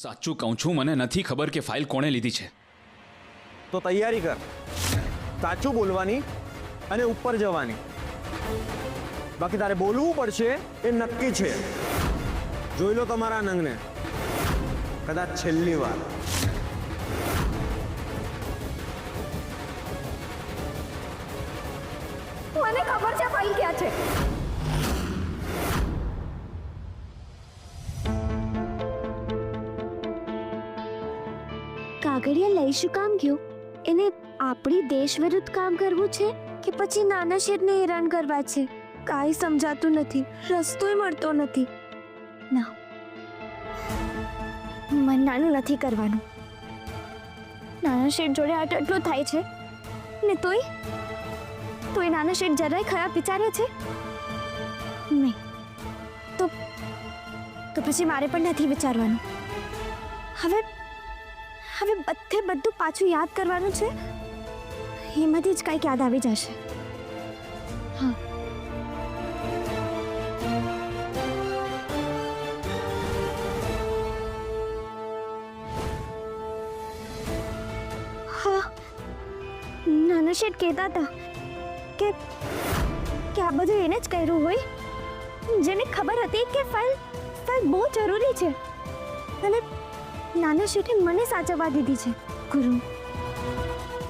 સાચું કહું છું, મને નથી ખબર કે ફાઇલ કોણે લીધી છે. તો તૈયારી કર, સાચું બોલવાની અને ઉપર જવાની. બાકી તારે બોલવું પડશે એ નક્કી છે. જોઈ લો તમારા નંગને, કદાચ છેલ્લી વાર. મને ખબર છે ફાઇલ ક્યાં છે. કાગળિયા લઈ શું કામ ગયો? એને આપણી દેશ વિરુદ્ધ કામ કરવું છે કે પછી નાના શેરને હેરાન કરવા છે? કાંઈ સમજાતું નથી, રસ્તોય મળતો નથી. ના, મને નાનું નથી કરવાનું. નાના શેઠ જોડે આટલું થાય છે ને તોય નાના શેઠ જરાય ખરાબ વિચારે છે નહીં. તો પછી મારે પણ નથી વિચારવાનું. હવે બધું પાછું યાદ કરવાનું છે. એમાંથી જ કંઈક યાદ આવી જશે. હા, નાના શેઠ કહેતા હતા કે આ બધું એને જ કર્યું હોય, જેને ખબર હતી કે ફાઇલ બહુ જરૂરી છે. અને નાના શેઠે મને સાચવવા દીધી છે. ગુરુ,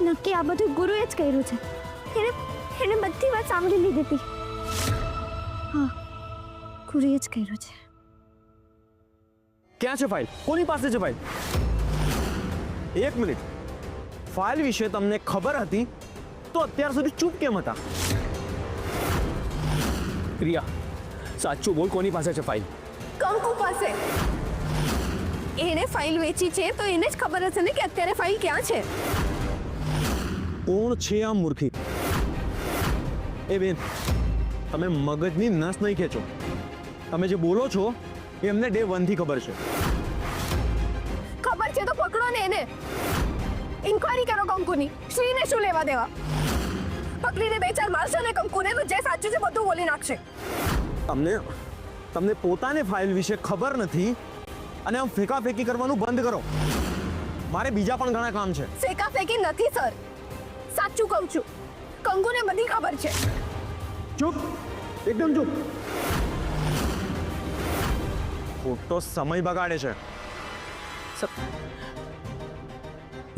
નક્કી આ બધું ગુરુએ જ કર્યું છે. એને બધી વાત સાંભળી લીધી હતી. હા, ગુરુએ જ કર્યું છે. ક્યાં છે ફાઇલ? કોની પાસે છે ફાઇલ? એક મિનિટ, ફાઇલ વિશે તમને ખબર હતી તો અત્યાર સુધી ચૂપ કેમ હતા? રિયા, સાચું બોલ, કોની પાસે છે ફાઇલ? કંકુ પાસે. એને ફાઇલ વેચી છે તો એને જ ખબર હશે ને કે અત્યારે ફાઇલ ક્યાં છે. કોણ છે આ મૂર્ખી? એ બેન, તમે મગજની નસ નહીં ખેંચો. તમે જે બોલો છો એ અમને ડે 1 થી ખબર છે. ખબર છે તો પકડો ને એને. ઇન્ક્વાયરી કરો કંકુની. શ્રીને શું લેવા દેવા? પકડીને 2-4 મારશો ને કંકુને તો જે સાચું છે બધું બોલી નાખશે. તમને પોતાને ફાઇલ વિશે ખબર નથી અને આમ ફેંકાફેંકી કરવાનું બંધ કરો. મારે બીજા પણ ઘણા કામ છે. ફેંકાફેંકી નથી સર, સાચું કહું છું. કંકુને બધી ખબર છે. ચૂપ, એકદમ ચૂપ. ખોટો સમય બગાડે છે.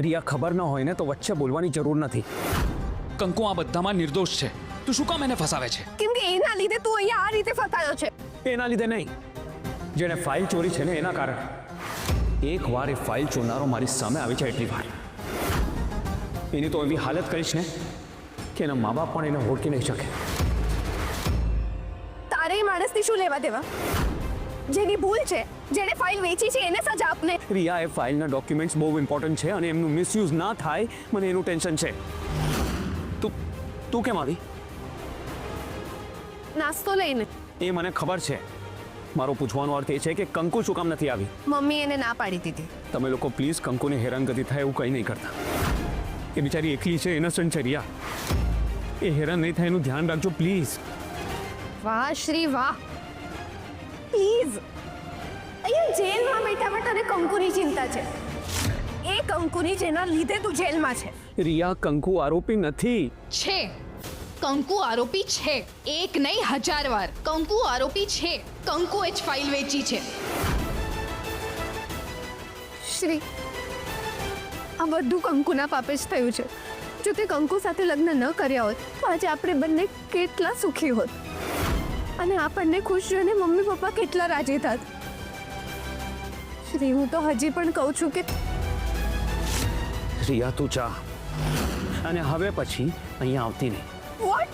રિયા, ખબર ન હોય ને તો વચ્ચે બોલવાની જરૂર નથી. કંકુ આ બધામાં નિર્દોષ છે. તું શું કામ એને ફસાવે છે? કેમ કે એના લીધે તું અહીંયા આ રીતે ફસાયો છે. એના લીધે નહીં, જેને ફાઇલ ચોરી છે ને એના કારણે. એક વાર એ ફાઇલ ચોરનારો મારી સામે આવી જાય એટલી વાર એની તો એવી હાલત કરીશ ને કે એના મા બાપ પણ એને ઓળખી નહીં શકે. તારે એ માણસથી શું લેવા દેવા? જેની ભૂલ છે, જેણે ફાઇલ વેચી છે એને સજા આપને. રિયા, એ ફાઇલના ડોક્યુમેન્ટ્સ બહુ ઇમ્પોર્ટન્ટ છે અને એમનું મિસયુઝ ના થાય મને એનું ટેન્શન છે. તું કેમ આવી? નાસ્તો લઈને. એ મને ખબર છે. મારો પૂછવાનો અર્થ એ છે કે કંકુ શું કામ નથી આવી? મમ્મી એને ના પાડી દીધી. તમે લોકો પ્લીઝ કંકુને હેરાનગતિ થાય એવું કંઈ નહીં કરતા. એ બિચારી એકલી છે, ઇનોસન્ટ છે. રિયા, એ હેરાન નહીં થાય એનું ધ્યાન રાખજો પ્લીઝ. વાહ શ્રી વાહ. પ્લીઝ, અહીંયા જેલમાં બેઠા બેઠા તને કંકુની ચિંતા છે. એ કંકુની જેના લીધે તું જેલમાં છે. રિયા, કંકુ આરોપી નથી. છે. કંકુ આરોપી છે. એક નહીં 1000 વાર કંકુ આરોપી છે. કંકુએ જ ફાઇલ વેચી છે. શ્રી, આ બધું કંકુના પાપે જ થયું છે. જો તે કંકુ સાથે લગ્ન ન કર્યા હોત તો આજે આપણે બંને કેટલા સુખી હોત અને આપણને ખુશ જોઈને મમ્મી પપ્પા કેટલા રાજી થાત. શ્રી, હું તો હજી પણ કહું છું કે રિયા, તું જા અને હવે પછી અહીંયા આવતી નહીં. વોટ?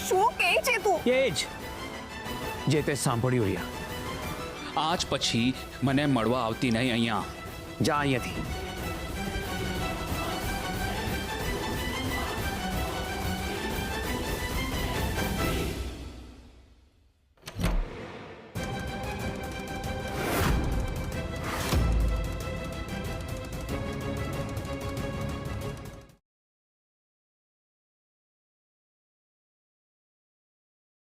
શું કહે છે તું? એ જ જે તે સાંભળ્યું. રિયા, આજ પછી મને મળવા આવતી નહીં અહીંયા. જા અહીંયાથી.